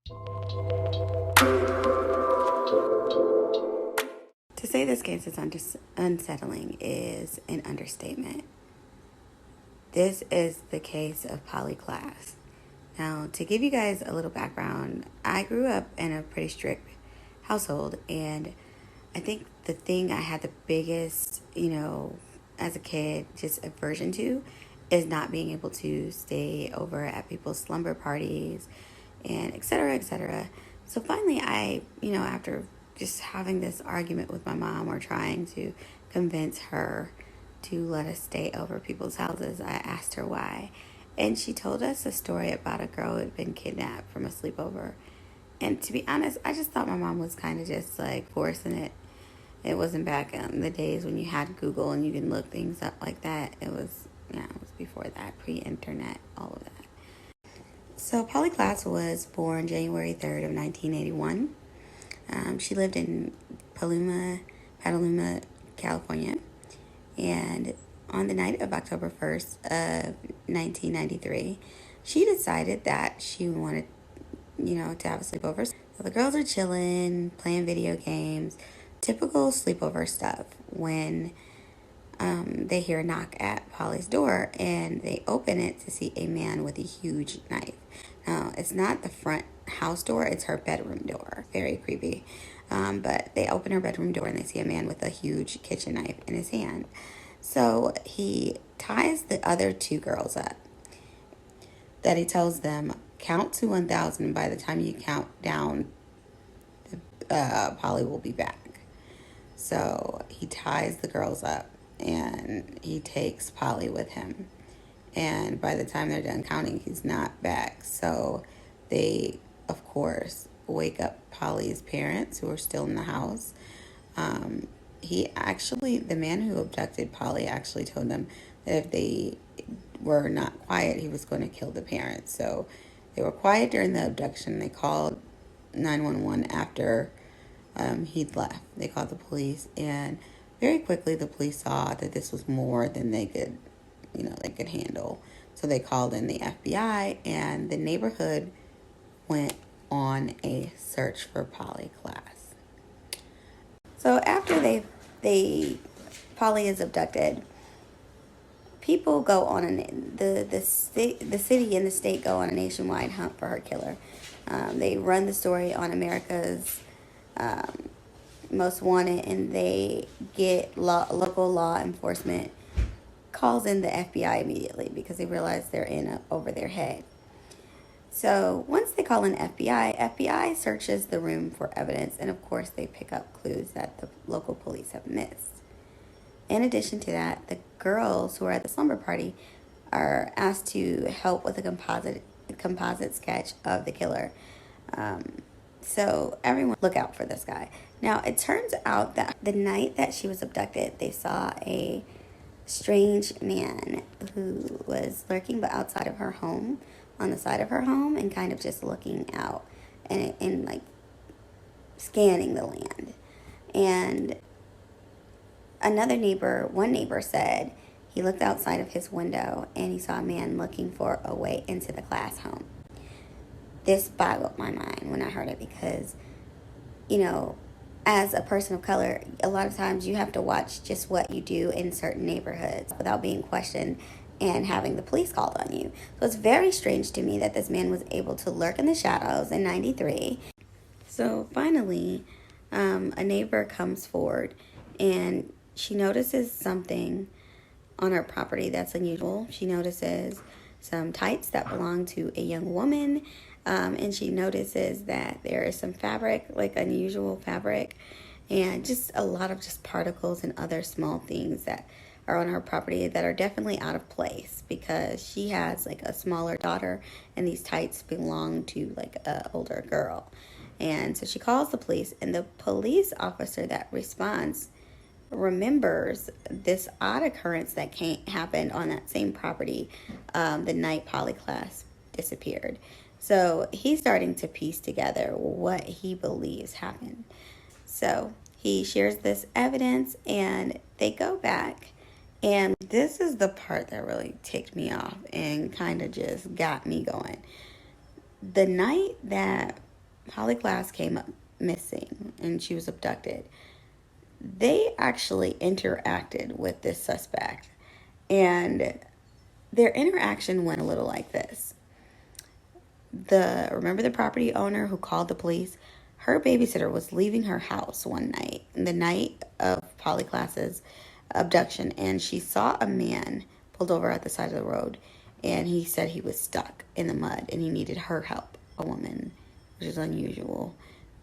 To say this case is unsettling is an understatement. This is the case of Polly Klass. Now, to give you guys a little background, I grew up in a pretty strict household, and I think the thing I had the biggest, as a kid, just aversion to is not being able to stay over at people's slumber parties and et cetera, et cetera. So finally, after just having this argument with my mom or trying to convince her to let us stay over people's houses, I asked her why. And she told us a story about a girl who had been kidnapped from a sleepover. And to be honest, I just thought my mom was kind of just like forcing it. It wasn't back in the days when you had Google and you can look things up like that. It was before that, pre-internet, all of that. So Polly Klass was born January 3rd of 1981. She lived in Petaluma, California. And on the night of October 1st of 1993, she decided that she wanted, to have a sleepover. So the girls are chilling, playing video games, typical sleepover stuff, when they hear a knock at Polly's door, and they open it to see a man with a huge knife. Now, it's not the front house door, it's her bedroom door. Very creepy. But they open her bedroom door and they see a man with a huge kitchen knife in his hand. So he ties the other two girls up. That he tells them, count to 1,000. By the time you count down, Polly will be back. So he ties the girls up and he takes Polly with him. And by the time they're done counting, he's not back. So they, of course, wake up Polly's parents, who are still in the house. The man who abducted Polly actually told them that if they were not quiet, he was going to kill the parents. So they were quiet during the abduction. They called 911 after he'd left. They called the police, and very quickly the police saw that this was more than they could handle. So they called in the FBI, and the neighborhood went on a search for Polly Klass. So after Polly is abducted, people go on the city and the state go on a nationwide hunt for her killer. They run the story on America's Most Wanted, and they get local law enforcement calls in the FBI immediately because they realize they're in over their head. So once they call in FBI searches the room for evidence, and of course they pick up clues that the local police have missed. In addition to that, the girls who are at the slumber party are asked to help with a composite sketch of the killer. So everyone look out for this guy. Now, it turns out that the night that she was abducted, they saw a strange man who was lurking but outside of her home, on the side of her home, and kind of just looking out and like scanning the land. And one neighbor said he looked outside of his window and he saw a man looking for a way into the Klass home. This boggled my mind when I heard it because, as a person of color, a lot of times you have to watch just what you do in certain neighborhoods without being questioned and having the police called on you. So it's very strange to me that this man was able to lurk in the shadows in 93. So finally, a neighbor comes forward and she notices something on her property that's unusual. She notices some tights that belong to a young woman. And she notices that there is some fabric, like unusual fabric, and just a lot of just particles and other small things that are on her property that are definitely out of place because she has like a smaller daughter and these tights belong to like a older girl. And so she calls the police, and the police officer that responds remembers this odd occurrence that happened on that same property the night Polly Klass disappeared. So he's starting to piece together what he believes happened. So he shares this evidence and they go back. And this is the part that really ticked me off and kind of just got me going. The night that Polly Klass came up missing and she was abducted, they actually interacted with this suspect. And their interaction went a little like this. Remember the property owner who called the police? Her babysitter was leaving her house one night, the night of Polly Klass's abduction, and she saw a man pulled over at the side of the road, and he said he was stuck in the mud and he needed her help, a woman, which is unusual.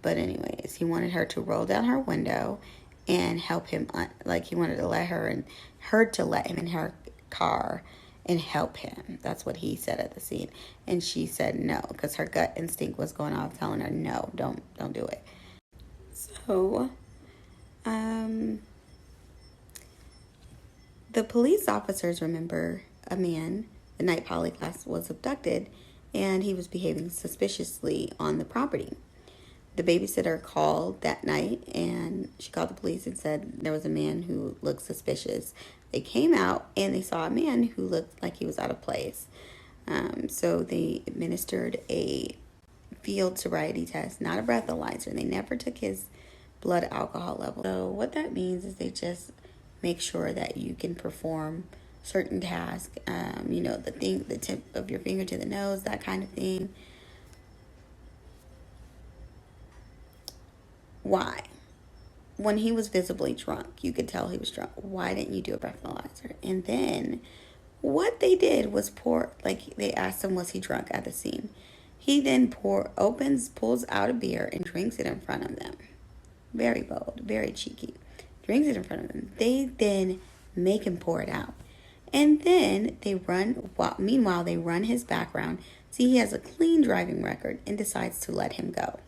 But anyways, he wanted her to roll down her window and help him, like he wanted to let her to let him in her car and help him. That's what he said at the scene. And she said no, because her gut instinct was going off telling her, no, don't do it. So, the police officers remember a man the night Polly Klass was abducted, and he was behaving suspiciously on the property. The babysitter called that night, and she called the police and said there was a man who looked suspicious. They came out, and they saw a man who looked like he was out of place. So they administered a field sobriety test, not a breathalyzer, and they never took his blood alcohol level. So what that means is they just make sure that you can perform certain tasks, the tip of your finger to the nose, that kind of thing. Why? When he was visibly drunk, you could tell he was drunk. Why didn't you do a breathalyzer? And then what they did was they asked him, was he drunk at the scene? He then pulls out a beer and drinks it in front of them. Very bold, very cheeky. Drinks it in front of them. They then make him pour it out. And then meanwhile, they run his background, see he has a clean driving record, and decides to let him go.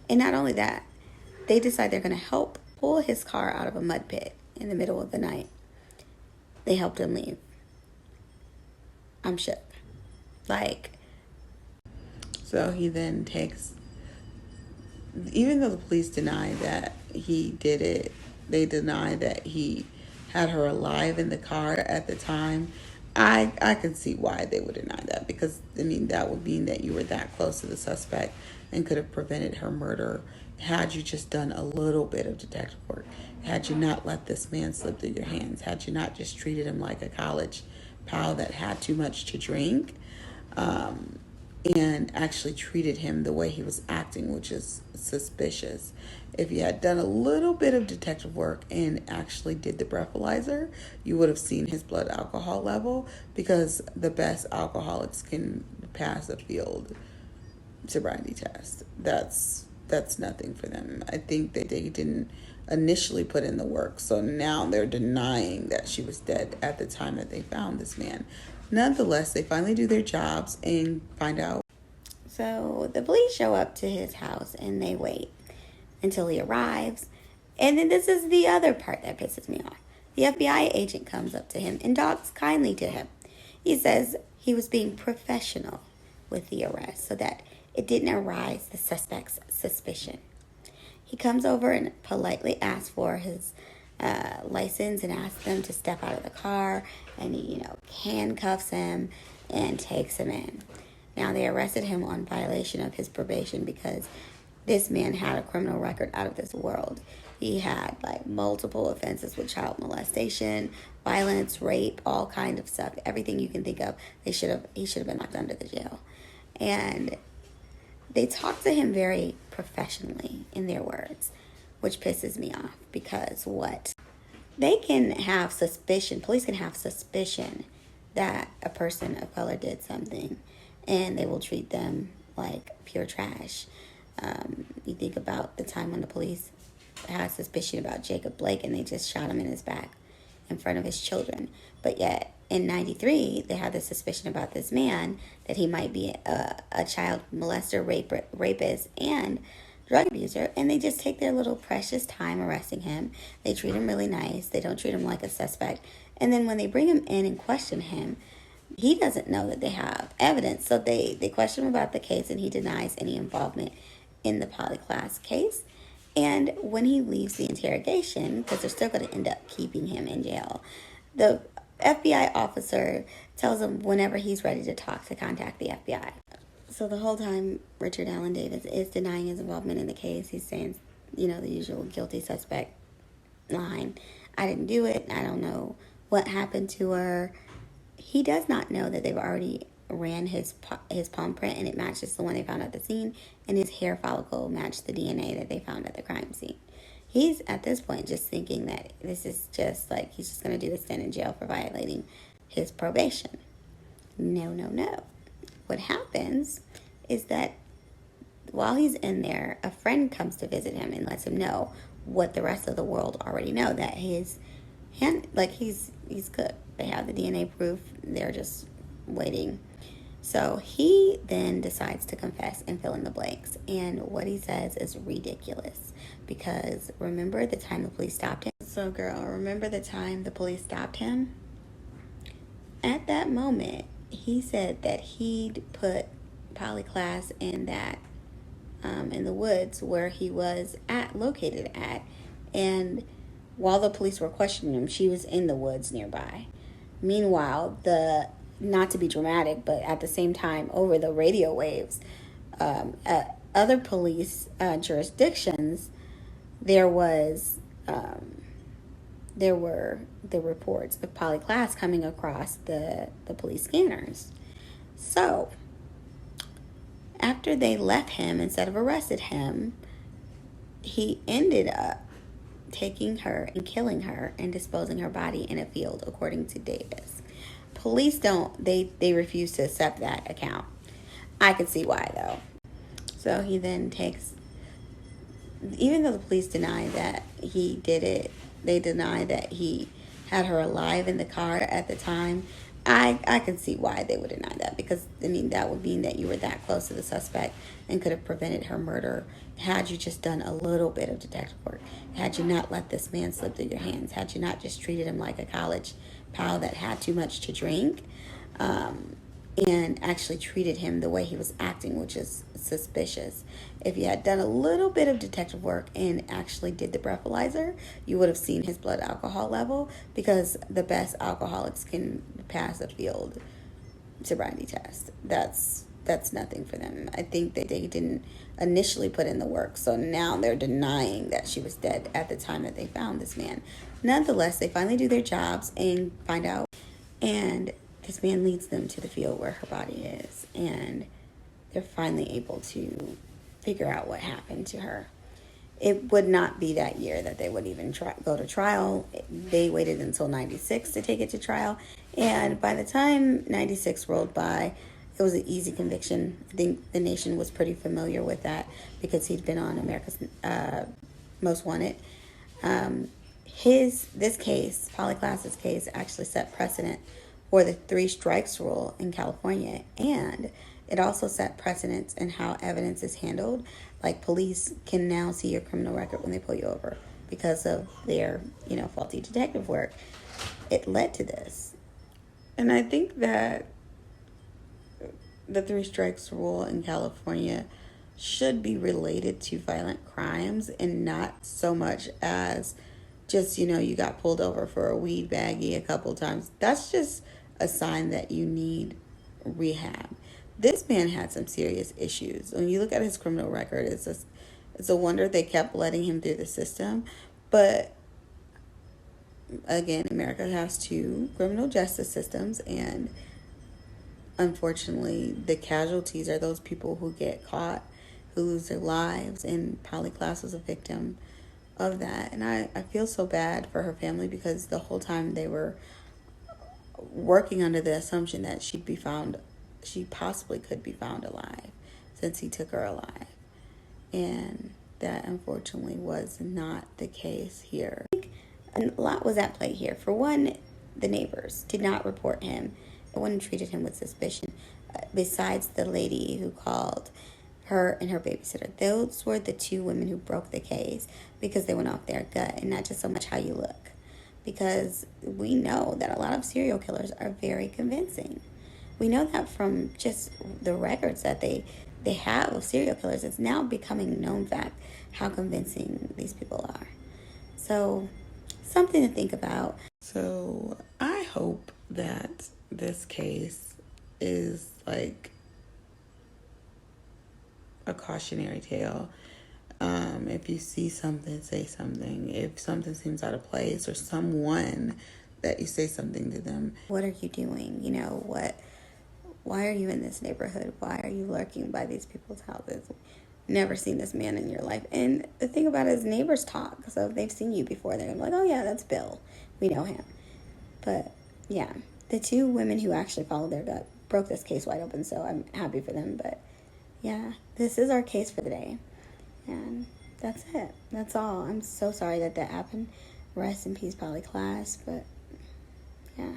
And not only that, they decide they're going to help pull his car out of a mud pit in the middle of the night. They helped him leave. I'm shook. So he then even though the police deny that he did it, they deny that he had her alive in the car at the time. I could see why they would deny that, because, that would mean that you were that close to the suspect and could have prevented her murder had you just done a little bit of detective work, had you not let this man slip through your hands, had you not just treated him like a college pal that had too much to drink, and actually treated him the way he was acting, which is suspicious. If you had done a little bit of detective work and actually did the breathalyzer, you would have seen his blood alcohol level, because the best alcoholics can pass a field sobriety test. That's nothing for them. I think that they didn't initially put in the work, so now they're denying that she was dead at the time that they found this man. Nonetheless, they finally do their jobs and find out. So the police show up to his house and they wait until he arrives. And then this is the other part that pisses me off. The FBI agent comes up to him and talks kindly to him. He says he was being professional with the arrest so that it didn't arouse the suspect's suspicion. He comes over and politely asks for his license and asks them to step out of the car, and he, handcuffs him and takes him in. Now, they arrested him on violation of his probation because this man had a criminal record out of this world. He had multiple offenses with child molestation, violence, rape, all kind of stuff. Everything you can think of, he should have been locked under the jail. And they talked to him very professionally, in their words, which pisses me off, because they can have suspicion, police can have suspicion that a person of color did something, and they will treat them like pure trash. You think about the time when the police had suspicion about Jacob Blake and they just shot him in his back in front of his children. But yet, in 93, they had the suspicion about this man that he might be a child molester, rapist, and drug abuser, and they just take their little precious time arresting him. They treat him really nice. They don't treat him like a suspect. And then when they bring him in and question him, he doesn't know that they have evidence. So they question him about the case, and he denies any involvement in the Polly Klass case. And when he leaves the interrogation, because they're still going to end up keeping him in jail, the FBI officer tells him whenever he's ready to talk to contact the FBI. So the whole time, Richard Allen Davis is denying his involvement in the case. He's saying, the usual guilty suspect line. I didn't do it. I don't know what happened to her. He does not know that they've already ran his palm print, and it matches the one they found at the scene, and his hair follicle matched the DNA that they found at the crime scene. He's, at this point, just thinking that this is just like he's just going to do a stint in jail for violating his probation. No, no, no. What happens is that while he's in there, a friend comes to visit him and lets him know what the rest of the world already know, that his hand, like he's good. They have the DNA proof. They're just waiting. So he then decides to confess and fill in the blanks. And what he says is ridiculous. Because remember the time the police stopped him? So girl, remember the time the police stopped him? At that moment, he said that he'd put Polly Klass in the woods where he was located at. And while the police were questioning him, she was in the woods nearby. Meanwhile, not to be dramatic, but at the same time, over the radio waves, at other police jurisdictions, there were the reports of Polly Klass coming across the police scanners. So, after they left him, instead of arrested him, he ended up taking her and killing her and disposing her body in a field, according to Davis. Police they refuse to accept that account. I can see why, though. So he then even though the police deny that he did it, they deny that he had her alive in the car at the time. I can see why they would deny that, because, that would mean that you were that close to the suspect and could have prevented her murder had you just done a little bit of detective work, had you not let this man slip through your hands, had you not just treated him like a college pal that had too much to drink, and actually treated him the way he was acting, which is suspicious. If you had done a little bit of detective work and actually did the breathalyzer, you would have seen his blood alcohol level, because the best alcoholics can pass a field sobriety test. That's nothing for them. I think that they didn't initially put in the work, so now they're denying that she was dead at the time that they found this man. Nonetheless, they finally do their jobs and find out, and this man leads them to the field where her body is, and they're finally able to figure out what happened to her. It would not be that year that they would even go to trial. They waited until 96 to take it to trial, and by the time 96 rolled by, it was an easy conviction. I think the nation was pretty familiar with that because he'd been on America's Most Wanted. This case, Polly Klass's case, actually set precedent for the 3 strikes rule in California, and it also set precedents in how evidence is handled. Like, police can now see your criminal record when they pull you over because of their, faulty detective work. It led to this. And I think that the 3 strikes rule in California should be related to violent crimes, and not so much as just, you got pulled over for a weed baggie a couple times. That's just a sign that you need rehab. This man had some serious issues. When you look at his criminal record, it's a wonder they kept letting him through the system. But again, America has 2 criminal justice systems, and unfortunately, the casualties are those people who get caught, who lose their lives, and Polly Klass was a victim of that. And I feel so bad for her family, because the whole time they were working under the assumption that she possibly could be found alive, since he took her alive. And that unfortunately was not the case here. A lot was at play here. For one, the neighbors did not report him. No one treated him with suspicion, besides the lady who called her and her babysitter. Those were the 2 women who broke the case, because they went off their gut and not just so much how you look. Because we know that a lot of serial killers are very convincing. We know that from just the records that they have of serial killers. It's now becoming a known fact how convincing these people are. So, something to think about. So, I hope that this case is a cautionary tale. If you see something, say something. If something seems out of place, or someone that you say something to them. What are you doing? You know, why are you in this neighborhood? Why are you lurking by these people's houses? Never seen this man in your life. And the thing about it is neighbors talk. So if they've seen you before, they're like, oh yeah, that's Bill. We know him. But yeah, the two women who actually followed their gut broke this case wide open. So I'm happy for them. But yeah, this is our case for the day. And that's it. That's all. I'm so sorry that happened. Rest in peace, Polly Klass. But yeah.